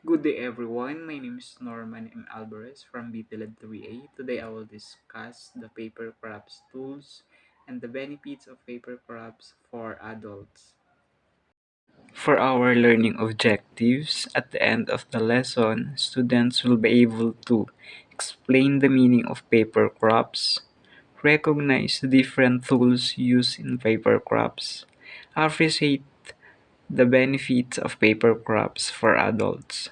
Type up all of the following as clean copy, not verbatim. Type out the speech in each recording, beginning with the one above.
Good day everyone, my name is Norman M. Alvarez from Btled 3A. Today I will discuss the paper crafts tools and the benefits of paper crafts for adults. For our learning objectives, at the end of the lesson, students will be able to explain the meaning of paper crafts, recognize the different tools used in paper crafts, appreciate the benefits of paper crafts for adults.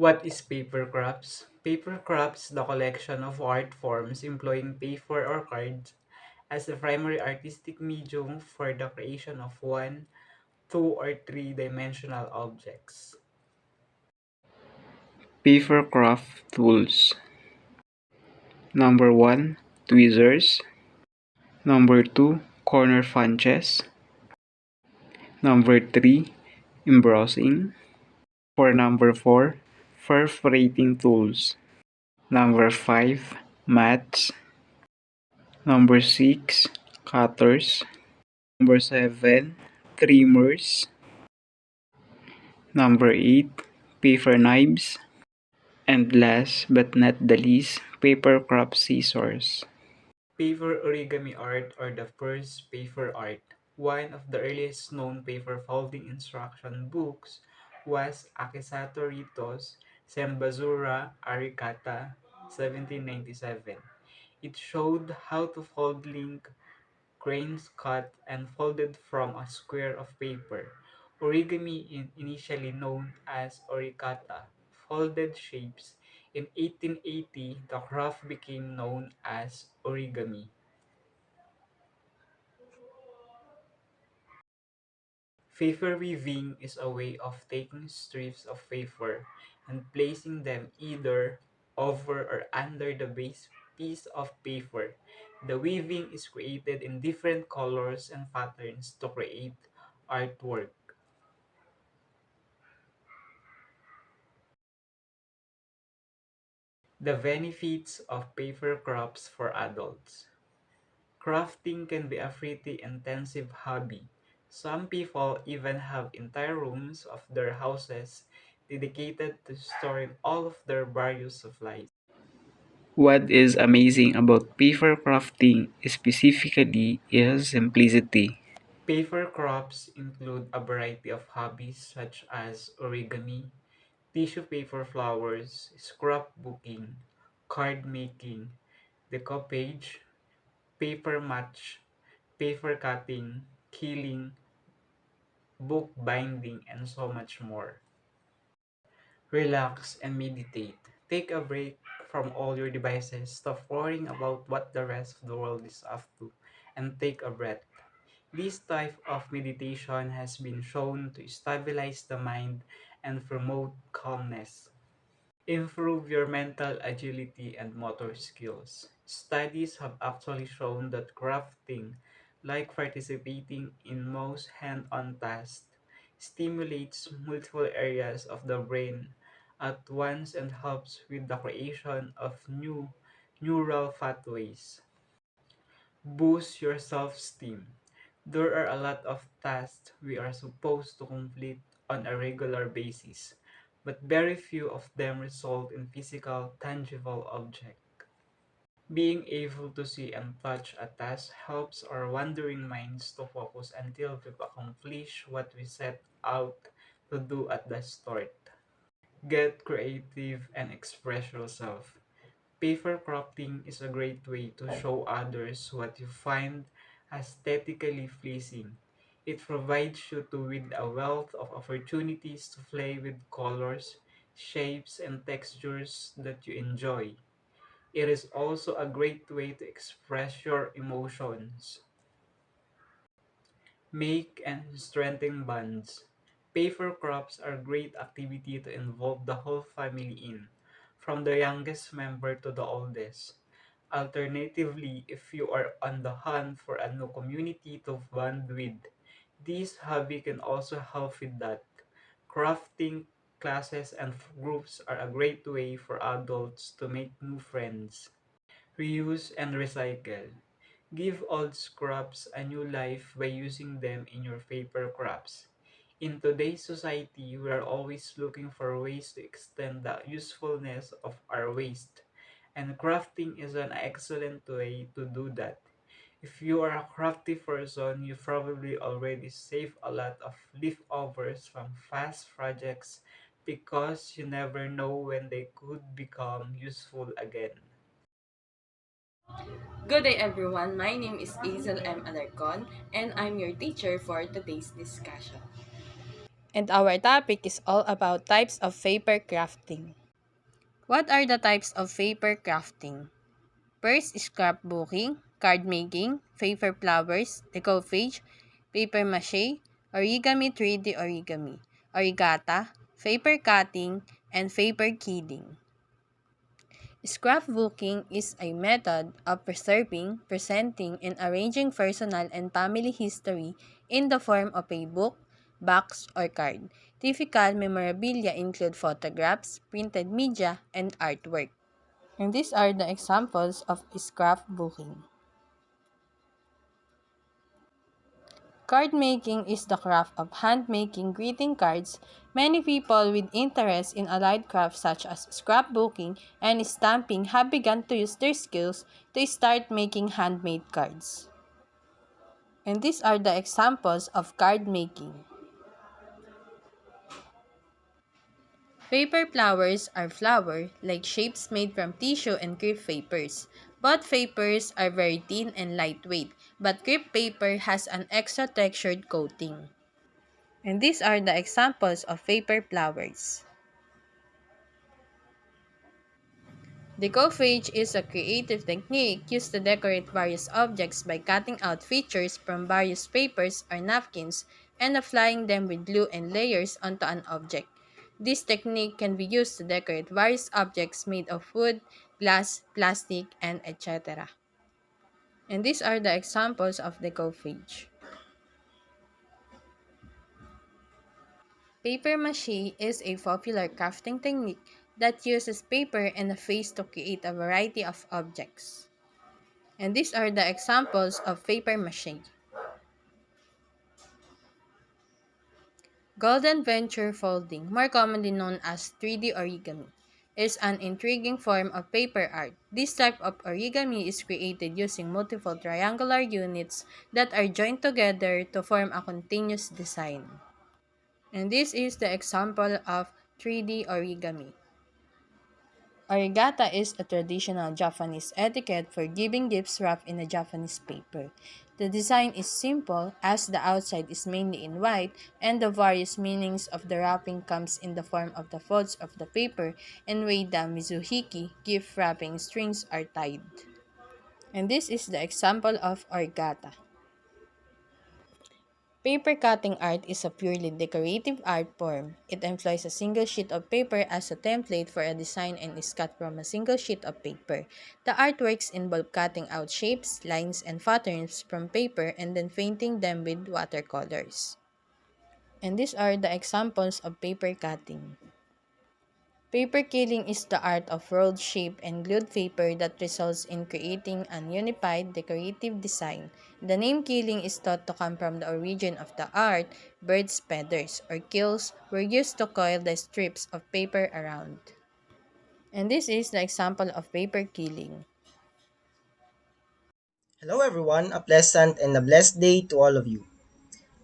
What is paper crafts? Paper crafts, the collection of art forms employing paper or cards as the primary artistic medium for the creation of one, two, or three-dimensional objects. Paper craft tools. Number 1, tweezers. Number 2, corner punches. Number 3, embossing. For number 4, perforating tools. Number 5, mats. Number 6, cutters. Number 7, trimmers. Number 8, paper knives. And last but not the least, paper craft scissors. Paper origami art, or the first paper art. One of the earliest known paper folding instruction books was Akisato Rito's Sembazura Arikata 1797. It showed how to fold link grains cut and folded from a square of paper. Origami, initially known as orikata, folded shapes. In 1880, the craft became known as origami. Paper weaving is a way of taking strips of paper and placing them either over or under the base piece of paper. The weaving is created in different colors and patterns to create artwork. The benefits of paper crafts for adults. Crafting can be a pretty intensive hobby. Some people even have entire rooms of their houses dedicated to storing all of their various supplies. What is amazing about paper crafting specifically is simplicity. Paper crafts include a variety of hobbies such as origami, tissue paper flowers, scrapbooking, card making, decoupage, paper match, paper cutting, killing, book binding, and so much more. Relax and meditate. Take a break from all your devices. Stop worrying about what the rest of the world is up to and take a breath. This type of meditation has been shown to stabilize the mind and promote calmness. Improve your mental agility and motor skills. Studies have actually shown that crafting, like participating in most hand-on tasks, stimulates multiple areas of the brain at once and helps with the creation of new neural pathways. Boost your self-esteem. There are a lot of tasks we are supposed to complete on a regular basis, but very few of them result in physical, tangible objects. Being able to see and touch a task helps our wandering minds to focus until we've accomplished what we set out to do at the start. Get creative and express yourself. Paper crafting is a great way to show others what you find aesthetically pleasing. It provides you with a wealth of opportunities to play with colors, shapes, and textures that you enjoy. It is also a great way to express your emotions. Make and strengthen bonds. Paper crafts are a great activity to involve the whole family in, from the youngest member to the oldest. Alternatively, if you are on the hunt for a new community to bond with, this hobby can also help with that. Crafting classes and groups are a great way for adults to make new friends. Reuse and recycle. Give old scraps a new life by using them in your paper crafts. In today's society, we are always looking for ways to extend the usefulness of our waste, and crafting is an excellent way to do that. If you are a crafty person, you probably already save a lot of leftovers from past projects because you never know when they could become useful again. Good day everyone, my name is Hazel M. Alarcon and I'm your teacher for today's discussion. And our topic is all about types of paper crafting. What are the types of paper crafting? First, scrapbooking, card making, paper flowers, decoupage, paper mache, origami 3D origami, origata, paper cutting, and paper killing. Scrapbooking is a method of preserving, presenting, and arranging personal and family history in the form of a book, box, or card. Typical memorabilia include photographs, printed media, and artwork. And these are the examples of scrapbooking. Card making is the craft of hand-making greeting cards. Many people with interest in allied crafts such as scrapbooking and stamping have begun to use their skills to start making handmade cards. And these are the examples of card making. Paper flowers are flower-like shapes made from tissue and crepe papers. Both papers are very thin and lightweight, but crepe paper has an extra textured coating. And these are the examples of paper flowers. Decoupage is a creative technique used to decorate various objects by cutting out features from various papers or napkins and applying them with glue and layers onto an object. This technique can be used to decorate various objects made of wood, glass, plastic, and etc. And these are the examples of decoupage. Paper mache is a popular crafting technique that uses paper and a face to create a variety of objects. And these are the examples of paper mache. Golden Venture folding, more commonly known as 3D origami, is an intriguing form of paper art. This type of origami is created using multiple triangular units that are joined together to form a continuous design. And this is the example of 3D origami. Origata is a traditional Japanese etiquette for giving gifts wrapped in a Japanese paper. The design is simple as the outside is mainly in white and the various meanings of the wrapping comes in the form of the folds of the paper and way the mizuhiki gift wrapping strings are tied. And this is the example of origata. Paper cutting art is a purely decorative art form. It employs a single sheet of paper as a template for a design and is cut from a single sheet of paper. The artworks involve cutting out shapes, lines, and patterns from paper and then painting them with watercolors. And these are the examples of paper cutting. Paper killing is the art of rolled, shaped, and glued paper that results in creating an unified decorative design. The name killing is thought to come from the origin of the art. Birds' feathers, or quills, were used to coil the strips of paper around. And this is the example of paper killing. Hello everyone, a pleasant and a blessed day to all of you.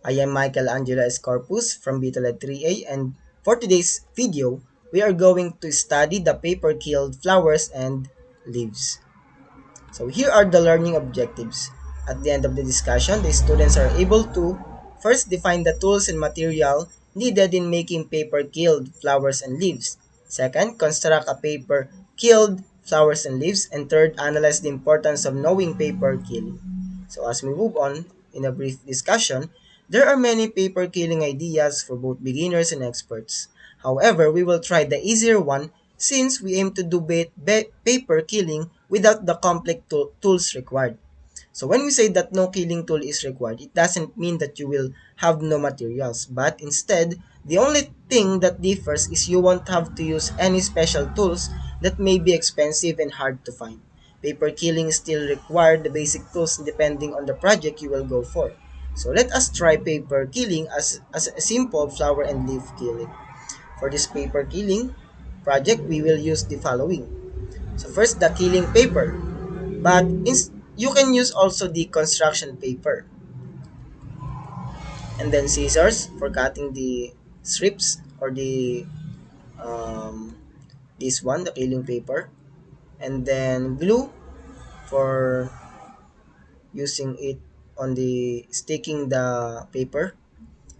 I am Michael Angela Escorpus from Btled 3A and for today's video, we are going to study the paper-killed flowers and leaves. So here are the learning objectives. At the end of the discussion, the students are able to first define the tools and material needed in making paper-killed flowers and leaves. Second, construct a paper-killed flowers and leaves. And third, analyze the importance of knowing paper killing. So as we move on in a brief discussion, there are many paper killing ideas for both beginners and experts. However, we will try the easier one since we aim to do paper killing without the complex tools required. So when we say that no killing tool is required, it doesn't mean that you will have no materials, but instead, the only thing that differs is you won't have to use any special tools that may be expensive and hard to find. Paper killing still require the basic tools depending on the project you will go for. So let us try paper killing as a simple flower and leaf killing. For this paper killing project, we will use the following. So first, the killing paper. But you can use also the construction paper. And then scissors for cutting the strips or the um, this one, the killing paper. And then glue for using it on the sticking the paper.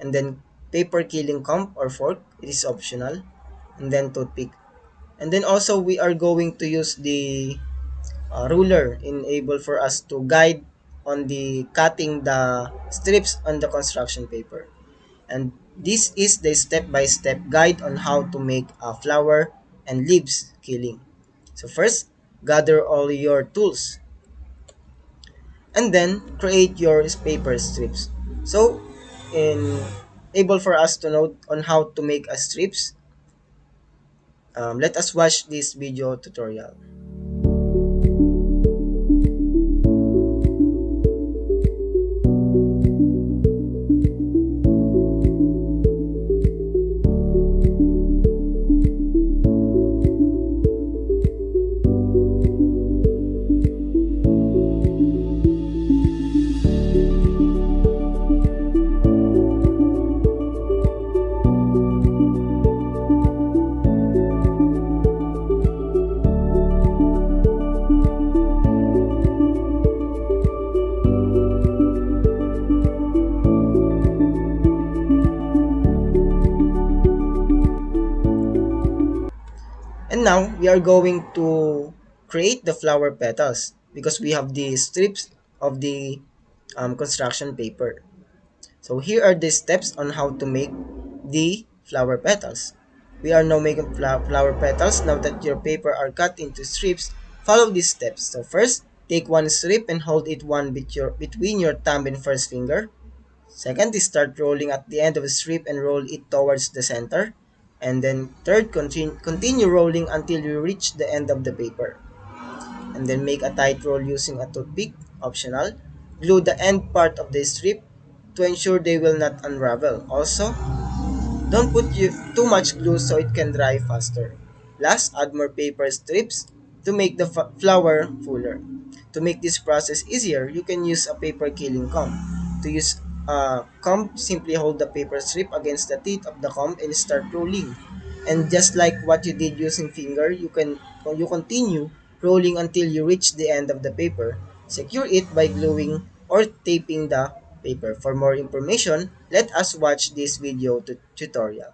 And then paper killing comb or fork, it is optional. And then toothpick. And then also we are going to use the ruler enable for us to guide on the cutting the strips on the construction paper. And this is the step-by-step guide on how to make a flower and leaves killing. So first, gather all your tools and then create your paper strips. So in able for us to know on how to make a strips, let us watch this video tutorial. And now we are going to create the flower petals because we have the strips of the construction paper. So here are the steps on how to make the flower petals. We are now making flower petals. Now that your paper are cut into strips, follow these steps. So first, take one strip and hold it between your thumb and first finger. Second is start rolling at the end of the strip and roll it towards the center. And then third, continue rolling until you reach the end of the paper. And then make a tight roll using a toothpick, optional. Glue the end part of the strip to ensure they will not unravel. Also, don't put too much glue so it can dry faster. Last, add more paper strips to make the flower fuller. To make this process easier, you can use a paper killing comb. To use a comb, simply hold the paper strip against the teeth of the comb and start rolling. And just like what you did using finger, you continue rolling until you reach the end of the paper. Secure it by gluing or taping the paper. For more information, let us watch this video tutorial.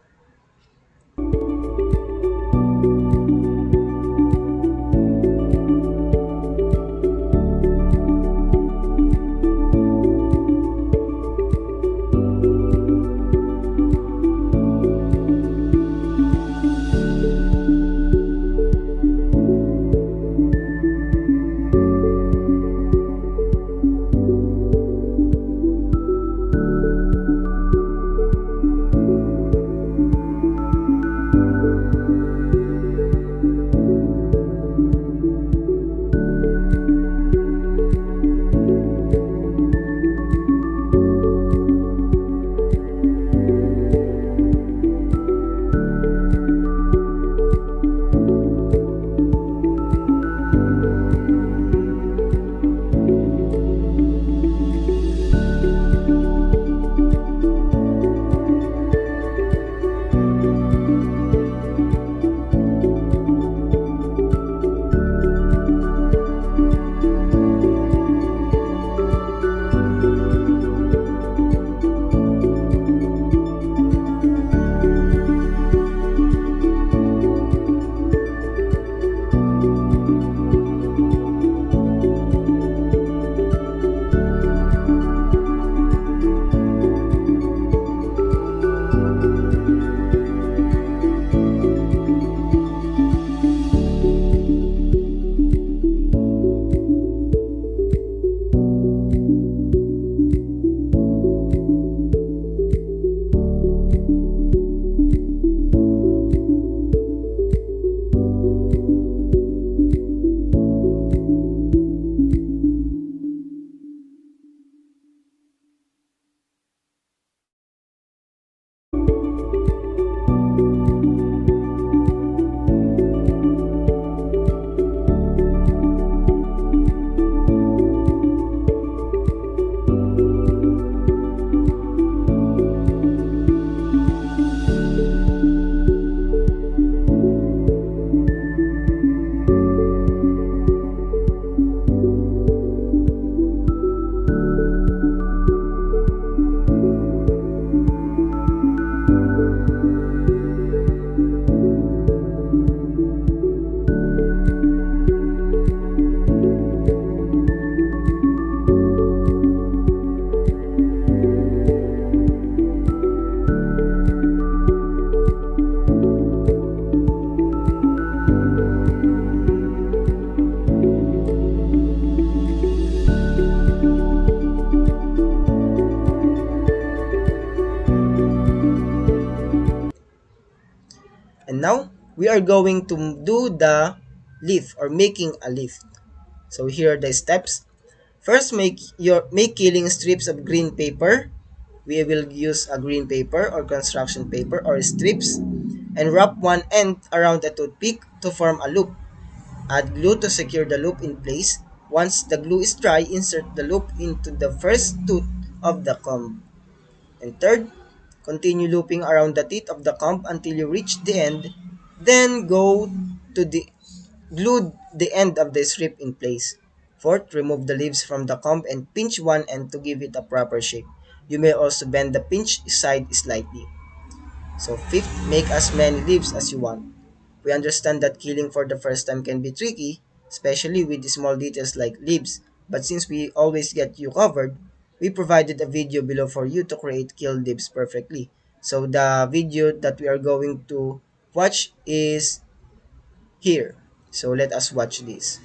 And now, we are going to do the leaf or making a leaf. So here are the steps. First, make killing strips of green paper. We will use a green paper or construction paper or strips and wrap one end around a toothpick to form a loop. Add glue to secure the loop in place. Once the glue is dry, insert the loop into the first tooth of the comb. And third, continue looping around the teeth of the comb until you reach the end. Then go to the glue the end of the strip in place. Fourth, remove the leaves from the comb and pinch one end to give it a proper shape. You may also bend the pinch side slightly. So fifth, make as many leaves as you want. We understand that killing for the first time can be tricky, especially with the small details like leaves, but since we always get you covered, we provided a video below for you to create kill leaves perfectly. So the video that we are going to watch is here. So let us watch this.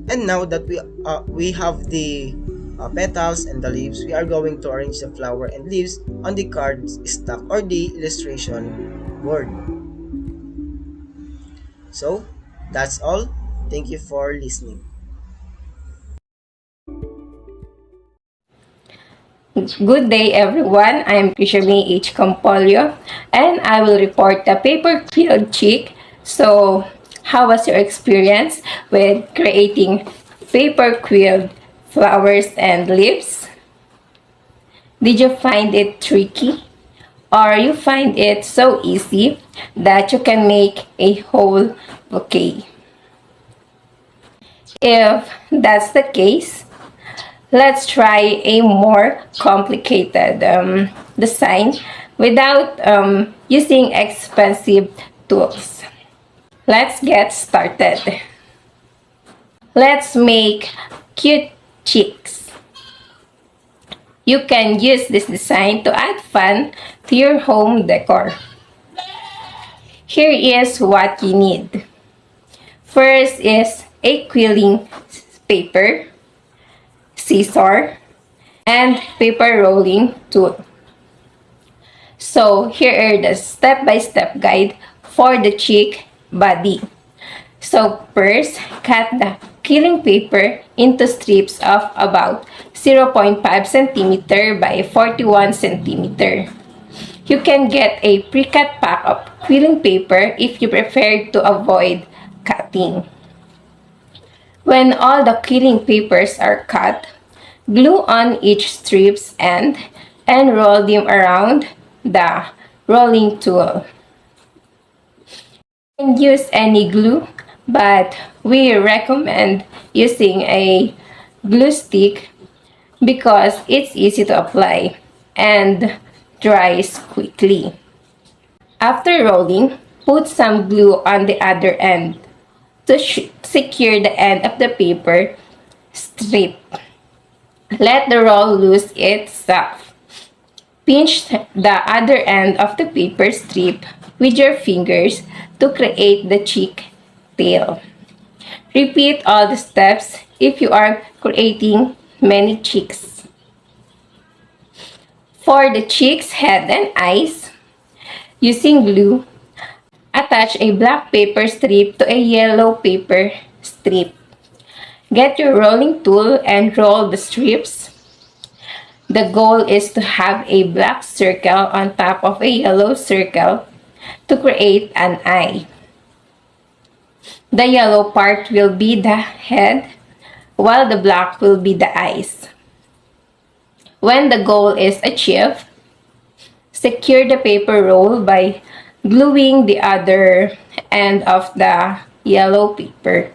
And now that we have the petals and the leaves, we are going to arrange the flower and leaves on the card stack or the illustration board. So that's all. Thank you for listening. Good day, everyone. I am Krishami H. Campolio, and I will report the paper quilt chick. So, how was your experience with creating paper quilt flowers and leaves? Did you find it tricky? Or you find it so easy that you can make a whole bouquet? If that's the case, let's try a more complicated design without using expensive tools. Let's get started. Let's make cute chicks. You can use this design to add fun to your home decor. Here is what you need. First is a quilling paper, scissor, and paper rolling tool. So here are the step-by-step guide for the chick body. So first, cut the quilling paper into strips of about 0.5 cm by 41 cm. You can get a pre-cut pack of quilling paper if you prefer to avoid cutting. When all the quilling papers are cut, glue on each strip's end and roll them around the rolling tool. You can use any glue, but we recommend using a glue stick because it's easy to apply and dries quickly. After rolling, put some glue on the other end. to secure the end of the paper strip. Let the roll loose itself. Pinch the other end of the paper strip with your fingers to create the cheek tail. Repeat all the steps if you are creating many cheeks. For the cheeks, head, and eyes, using glue, attach a black paper strip to a yellow paper strip. Get your rolling tool and roll the strips. The goal is to have a black circle on top of a yellow circle to create an eye. The yellow part will be the head, while the black will be the eyes. When the goal is achieved, secure the paper roll by gluing the other end of the yellow paper.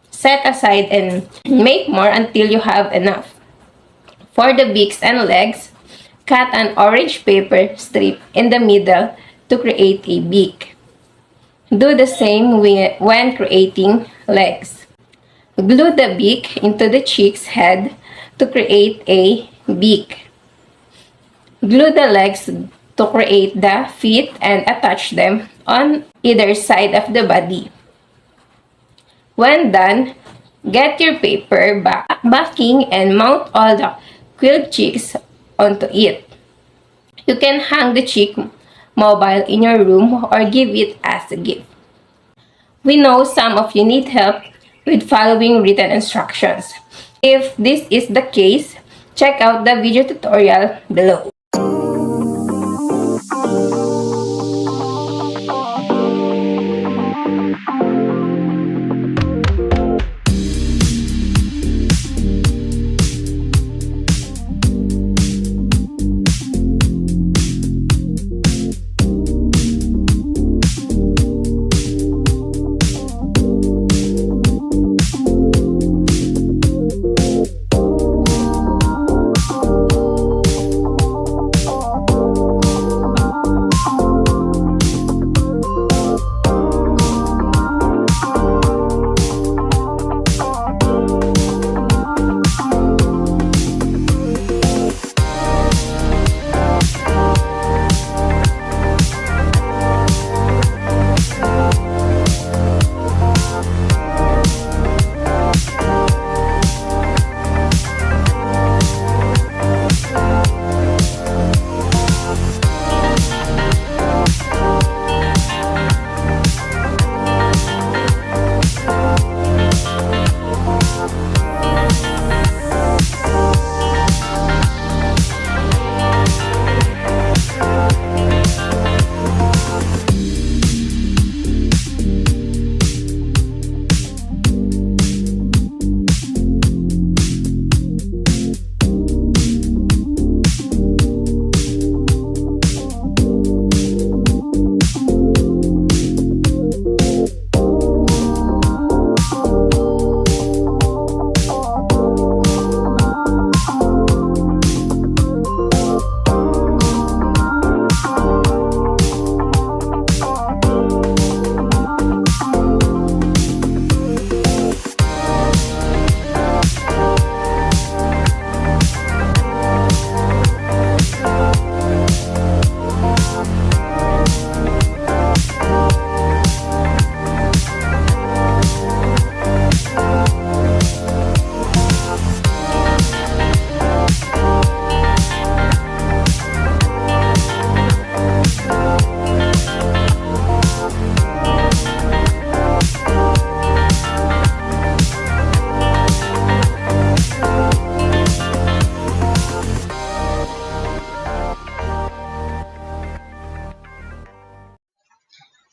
Set aside and make more until you have enough. For the beaks and legs, cut an orange paper strip in the middle to create a beak. Do the same when creating legs. Glue the beak into the chick's head to create a beak. Glue the legs to create the feet and attach them on either side of the body. When done, get your paper backing and mount all the quilled chicks onto it. You can hang the chick mobile in your room or give it as a gift. We know some of you need help with following written instructions. If this is the case, check out the video tutorial below.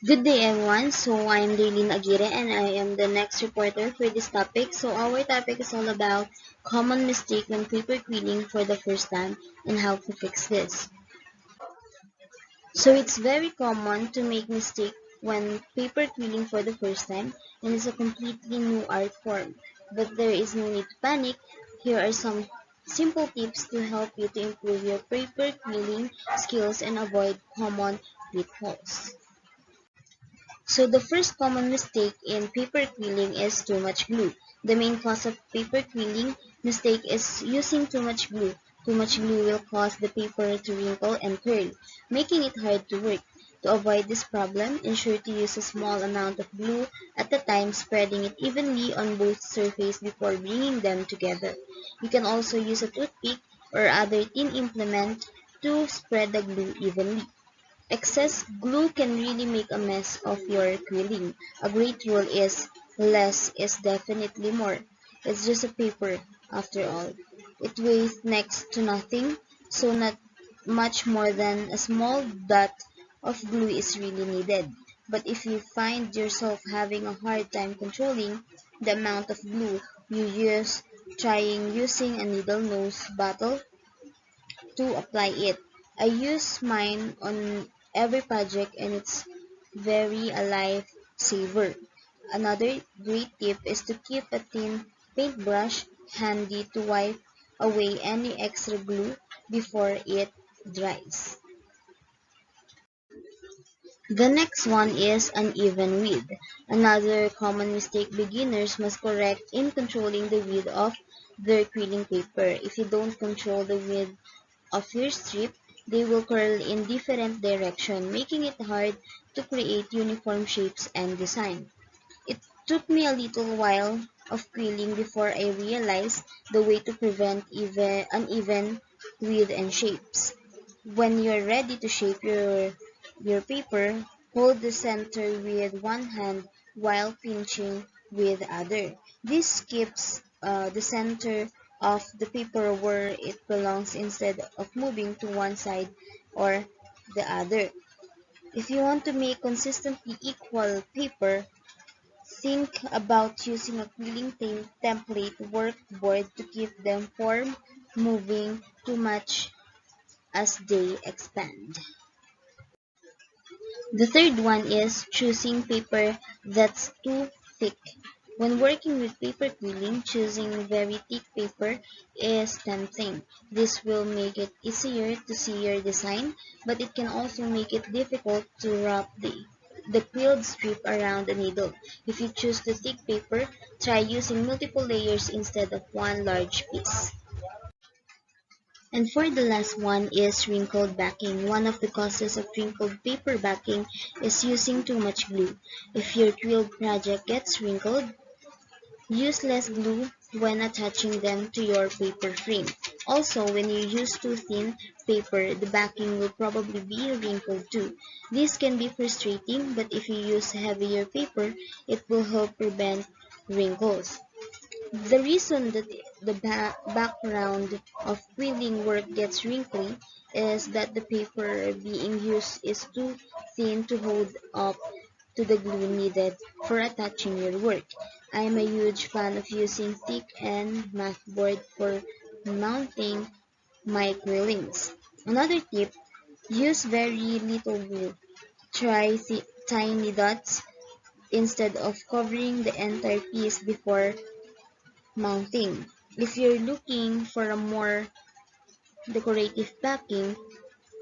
Good day everyone, so I'm Daylene Aguirre and I am the next reporter for this topic. So our topic is all about common mistake when paper quilling for the first time and how to fix this. So it's very common to make mistake when paper quilling for the first time and it's a completely new art form. But there is no need to panic. Here are some simple tips to help you to improve your paper quilling skills and avoid common pitfalls. So the first common mistake in paper quilling is too much glue. The main cause of paper quilling mistake is using too much glue. Too much glue will cause the paper to wrinkle and curl, making it hard to work. To avoid this problem, ensure to use a small amount of glue at a time, spreading it evenly on both surfaces before bringing them together. You can also use a toothpick or other thin implement to spread the glue evenly. Excess glue can really make a mess of your quilling. A great rule is less is definitely more. It's just a paper, after all. It weighs next to nothing, so not much more than a small dot of glue is really needed. But if you find yourself having a hard time controlling the amount of glue you use, trying using a needle nose bottle to apply it. I use mine on every project and it's very a lifesaver. Another great tip is to keep a thin paintbrush handy to wipe away any extra glue before it dries. The next one is uneven width. Another common mistake beginners must correct in controlling the width of their quilling paper. If you don't control the width of your strip, they will curl in different direction, making it hard to create uniform shapes and design. It took me a little while of quilling before I realized the way to prevent uneven width and shapes. When you're ready to shape your paper, hold the center with one hand while pinching with the other. This keeps the center of the paper where it belongs instead of moving to one side or the other. If you want to make consistently equal paper, think about using a quilling template workboard to keep them form moving too much as they expand. The third one is choosing paper that's too thick. When working with paper quilling, choosing very thick paper is tempting. This will make it easier to see your design, but it can also make it difficult to wrap the quilled strip around the needle. If you choose the thick paper, try using multiple layers instead of one large piece. And for the last one is wrinkled backing. One of the causes of wrinkled paper backing is using too much glue. If your quilt project gets wrinkled, use less glue when attaching them to your paper frame. Also, when you use too thin paper, the backing will probably be wrinkled too. This can be frustrating, but if you use heavier paper, it will help prevent wrinkles. The reason that the background of quilling work gets wrinkly is that the paper being used is too thin to hold up to the glue needed for attaching your work. I am a huge fan of using thick and matte board for mounting my quillings. Another tip, use very little glue. Try tiny dots instead of covering the entire piece before mounting. If you're looking for a more decorative backing,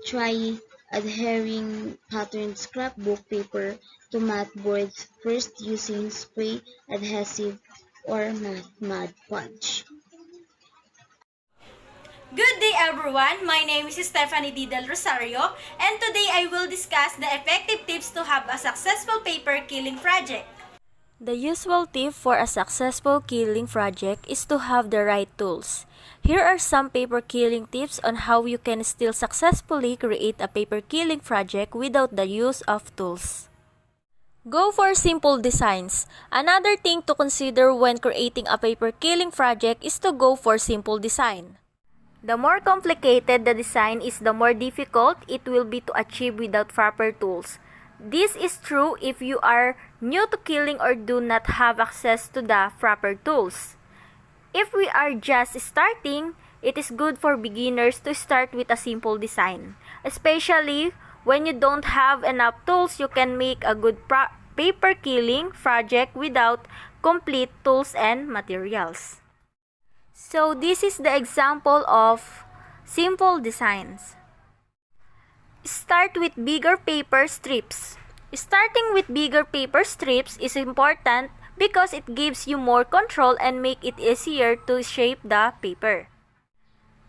try adhering patterned scrapbook paper to matte boards first using spray adhesive or matte Mod Podge. Good day everyone, my name is Stephanie D. Del Rosario and today I will discuss the effective tips to have a successful paper killing project. The usual tip for a successful killing project is to have the right tools. Here are some paper killing tips on how you can still successfully create a paper killing project without the use of tools. Go for simple designs. Another thing to consider when creating a paper killing project is to go for simple design. The more complicated the design is, the more difficult it will be to achieve without proper tools. This is true if you are new to killing or do not have access to the proper tools. If we are just starting, it is good for beginners to start with a simple design. Especially when you don't have enough tools, you can make a good paper killing project without complete tools and materials. So this is the example of simple designs. Start with bigger paper strips. Starting with bigger paper strips is important because it gives you more control and make it easier to shape the paper.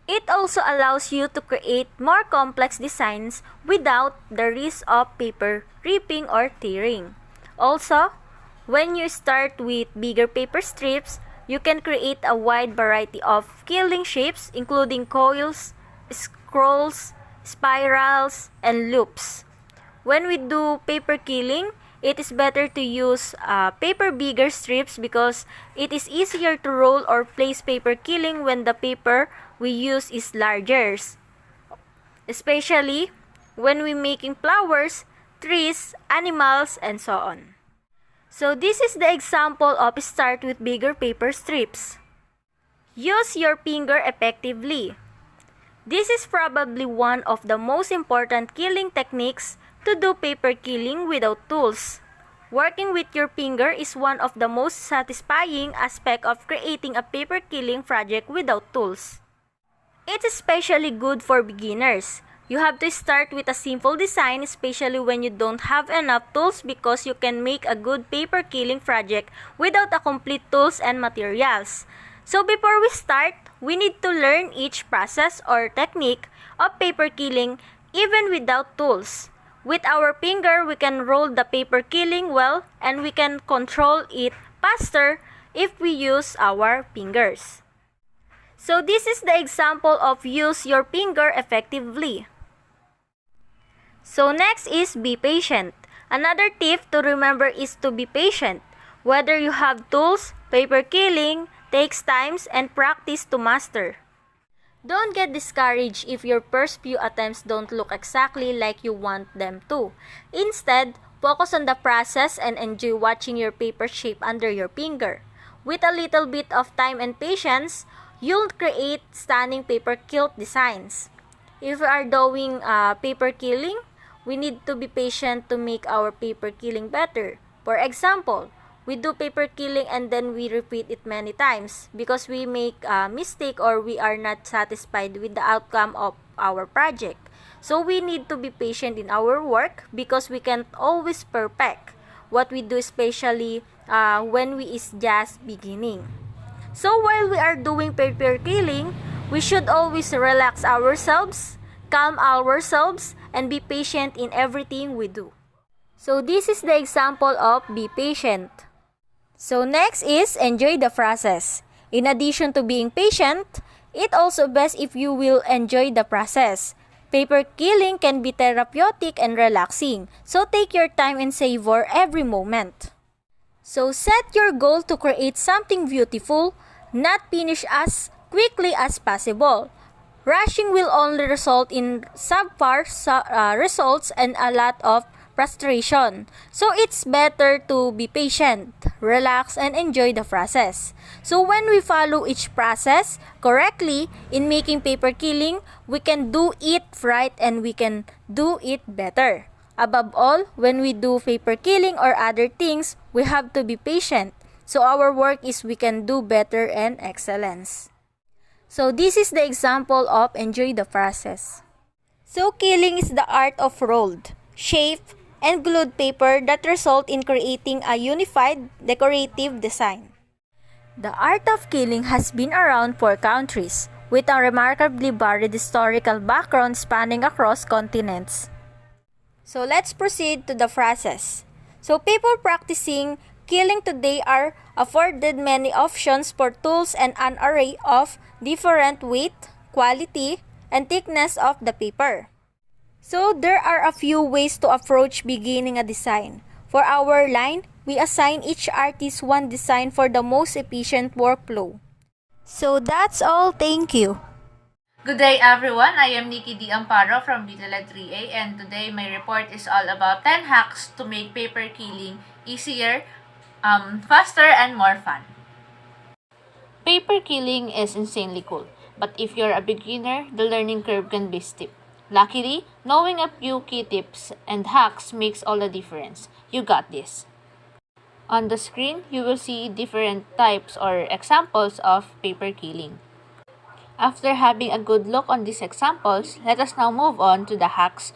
It also allows you to create more complex designs without the risk of paper ripping or tearing. Also, when you start with bigger paper strips, you can create a wide variety of quilling shapes including coils, scrolls, spirals, and loops. When we do paper quilling, it is better to use paper bigger strips because it is easier to roll or place paper quilling when the paper we use is larger, especially when we making flowers, trees, animals, and so on. So this is the example of start with bigger paper strips. Use your finger effectively. This is probably one of the most important quilling techniques to do paper quilling without tools. Working with your finger is one of the most satisfying aspects of creating a paper quilling project without tools. It's especially good for beginners. You have to start with a simple design, especially when you don't have enough tools, because you can make a good paper quilling project without a complete tools and materials. So before we start, we need to learn each process or technique of paper quilling even without tools. With our finger, we can roll the paper quilling well and we can control it faster if we use our fingers. So this is the example of use your finger effectively. So next is be patient. Another tip to remember is to be patient. Whether you have tools, paper quilling takes time and practice to master. Don't get discouraged if your first few attempts don't look exactly like you want them to. Instead, focus on the process and enjoy watching your paper shape under your finger. With a little bit of time and patience, you'll create stunning paper quilt designs. If we are doing paper quilling, we need to be patient to make our paper quilling better. For example, we do paper quilling and then we repeat it many times because we make a mistake or we are not satisfied with the outcome of our project. So we need to be patient in our work because we can't always perfect what we do, especially when we is just beginning. So while we are doing paper quilling, we should always relax ourselves, calm ourselves, and be patient in everything we do. So this is the example of be patient. So next is enjoy the process. In addition to being patient, it also best if you will enjoy the process. Paper quilling can be therapeutic and relaxing, so take your time and savor every moment. So set your goal to create something beautiful, not finish as quickly as possible. Rushing will only result in subpar results and a lot of frustration. So it's better to be patient, relax, and enjoy the process. So when we follow each process correctly in making paper quilling, we can do it right and we can do it better. Above all, when we do paper quilling or other things, we have to be patient. So our work is we can do better and excellence. So this is the example of enjoy the process. So quilling is the art of rolled, shaped, and glued paper that result in creating a unified decorative design. The art of quilling has been around for countries, with a remarkably varied historical background spanning across continents. So let's proceed to the process. So people practicing quilling today are afforded many options for tools and an array of different weight, quality, and thickness of the paper. So there are a few ways to approach beginning a design. For our line, we assign each artist one design for the most efficient workflow. So that's all. Thank you. Good day everyone, I am Nikki D. Amparo from Btled 3A and today my report is all about 10 hacks to make paper quilling easier, faster, and more fun. Paper quilling is insanely cool, but if you're a beginner, the learning curve can be steep. Luckily, knowing a few key tips and hacks makes all the difference. You got this. On the screen, you will see different types or examples of paper quilling. After having a good look on these examples, let us now move on to the hacks.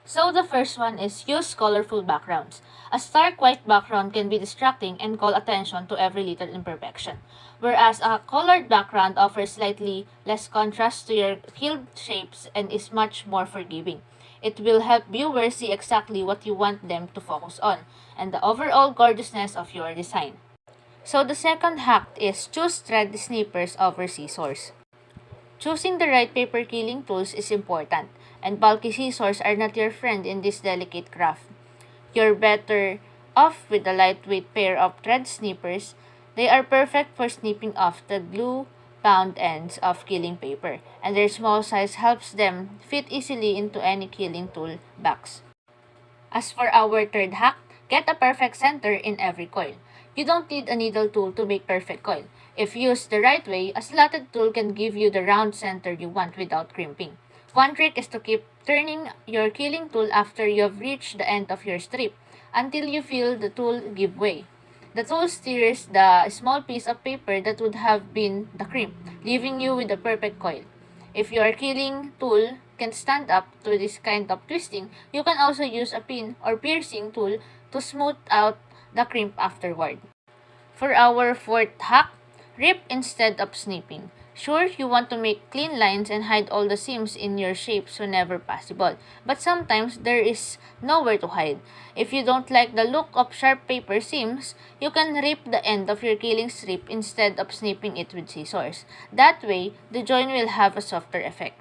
So the first one is use colorful backgrounds. A stark white background can be distracting and call attention to every little imperfection, whereas a colored background offers slightly less contrast to your killed shapes and is much more forgiving. It will help viewers see exactly what you want them to focus on and the overall gorgeousness of your design. So the second hack is choose thread snippers over scissors. Choosing the right paper killing tools is important, and bulky scissors are not your friend in this delicate craft. You're better off with a lightweight pair of thread snippers. They are perfect for snipping off the glue bound ends of killing paper, and their small size helps them fit easily into any killing tool box. As for our third hack, get a perfect center in every coil. You don't need a needle tool to make perfect coil. If used the right way, a slotted tool can give you the round center you want without crimping. One trick is to keep turning your killing tool after you have reached the end of your strip until you feel the tool give way. The tool steers the small piece of paper that would have been the crimp, leaving you with the perfect coil. If your killing tool can stand up to this kind of twisting, you can also use a pin or piercing tool to smooth out the crimp afterward. For our fourth hack, rip instead of snipping. Sure, you want to make clean lines and hide all the seams in your shapes whenever possible, but sometimes there is nowhere to hide. If you don't like the look of sharp paper seams, you can rip the end of your killing strip instead of snipping it with scissors. That way, the joint will have a softer effect.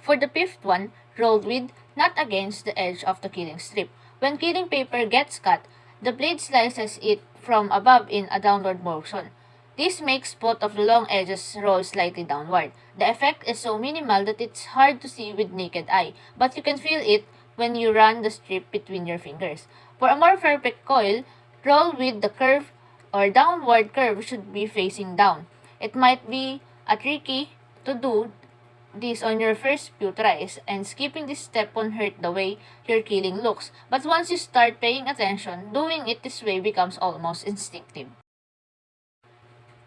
For the fifth one, roll with, not against the edge of the killing strip. When killing paper gets cut, the blade slices it from above in a downward motion. This makes both of the long edges roll slightly downward. The effect is so minimal that it's hard to see with naked eye, but you can feel it when you run the strip between your fingers. For a more perfect coil, roll with the curve or downward curve should be facing down. It might be a tricky to do this on your first few tries, and skipping this step won't hurt the way your killing looks. But once you start paying attention, doing it this way becomes almost instinctive.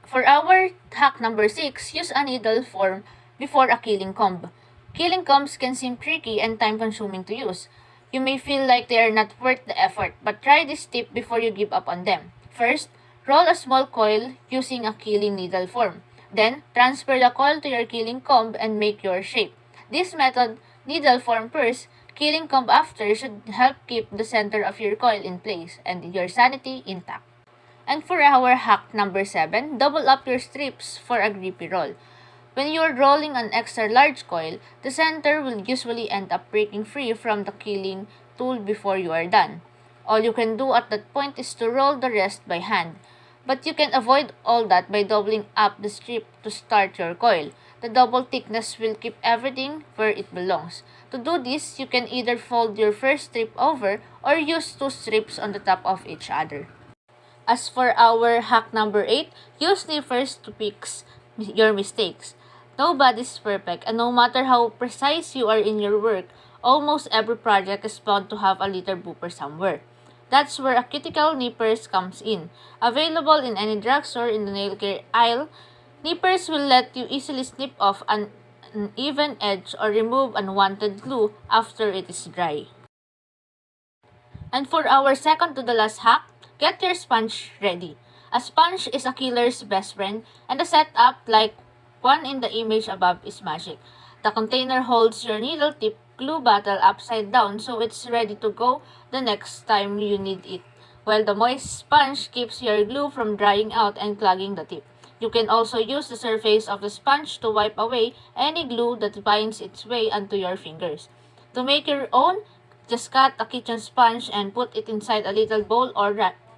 For our hack number 6, use a needle form before a killing comb. Killing combs can seem tricky and time consuming to use. You may feel like they are not worth the effort, but try this tip before you give up on them. First, roll a small coil using a killing needle form. Then, transfer the coil to your killing comb and make your shape. This method, needle form first, killing comb after, should help keep the center of your coil in place and your sanity intact. And for our hack number 7, double up your strips for a grippy roll. When you are rolling an extra large coil, the center will usually end up breaking free from the killing tool before you are done. All you can do at that point is to roll the rest by hand. But you can avoid all that by doubling up the strip to start your coil. The double thickness will keep everything where it belongs. To do this, you can either fold your first strip over or use two strips on the top of each other. As for our hack number 8, use snippers to fix your mistakes. Nobody's perfect, and no matter how precise you are in your work, almost every project is bound to have a little blooper somewhere. That's where a cuticle nippers comes in. Available in any drugstore in the nail care aisle, nippers will let you easily snip off an uneven edge or remove unwanted glue after it is dry. And for our second to the last hack, get your sponge ready. A sponge is a killer's best friend, and the setup, like one in the image above, is magic. The container holds your needle tip glue bottle upside down so it's ready to go the next time you need it, while the moist sponge keeps your glue from drying out and clogging the tip. You can also use the surface of the sponge to wipe away any glue that finds its way onto your fingers. To make your own, just cut a kitchen sponge and put it inside a little bowl or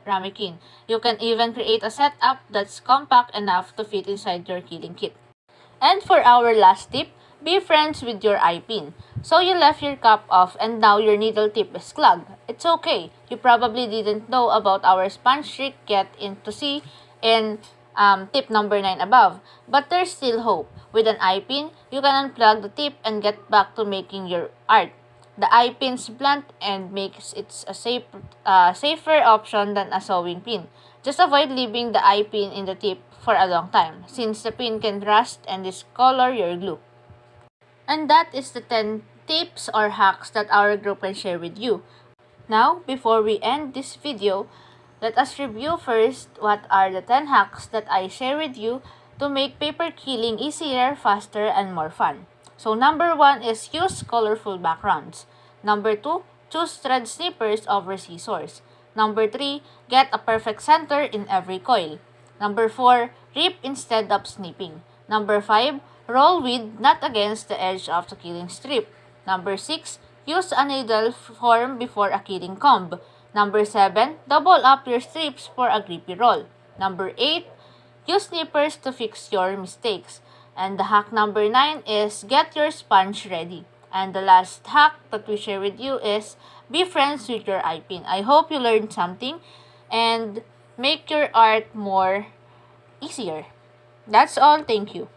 ramekin. You can even create a setup that's compact enough to fit inside your killing kit. And for our last tip, be friends with your eye pin. So you left your cap off and now your needle tip is clogged. It's okay. You probably didn't know about our sponge trick yet to see in tip number 9 above. But there's still hope. With an eye pin, you can unplug the tip and get back to making your art. The eye pin's blunt and makes it a safer option than a sewing pin. Just avoid leaving the eye pin in the tip for a long time, since the pin can rust and discolor your glue. And that is the 10 tips or hacks that our group can share with you. Now, before we end this video, let us review first what are the 10 hacks that I share with you to make paper killing easier, faster, and more fun. So number 1 is use colorful backgrounds. Number 2, choose thread snippers over scissors. Number 3, get a perfect center in every coil. Number 4, rip instead of snipping. Number 5, roll with, not against the edge of the killing strip. Number 6, use a needle form before a killing comb. Number 7, double up your strips for a grippy roll. Number 8, use snippers to fix your mistakes. And the hack number 9 is get your sponge ready. And the last hack that we share with you is be friends with your eye pin. I hope you learned something and make your art more easier. That's all. Thank you.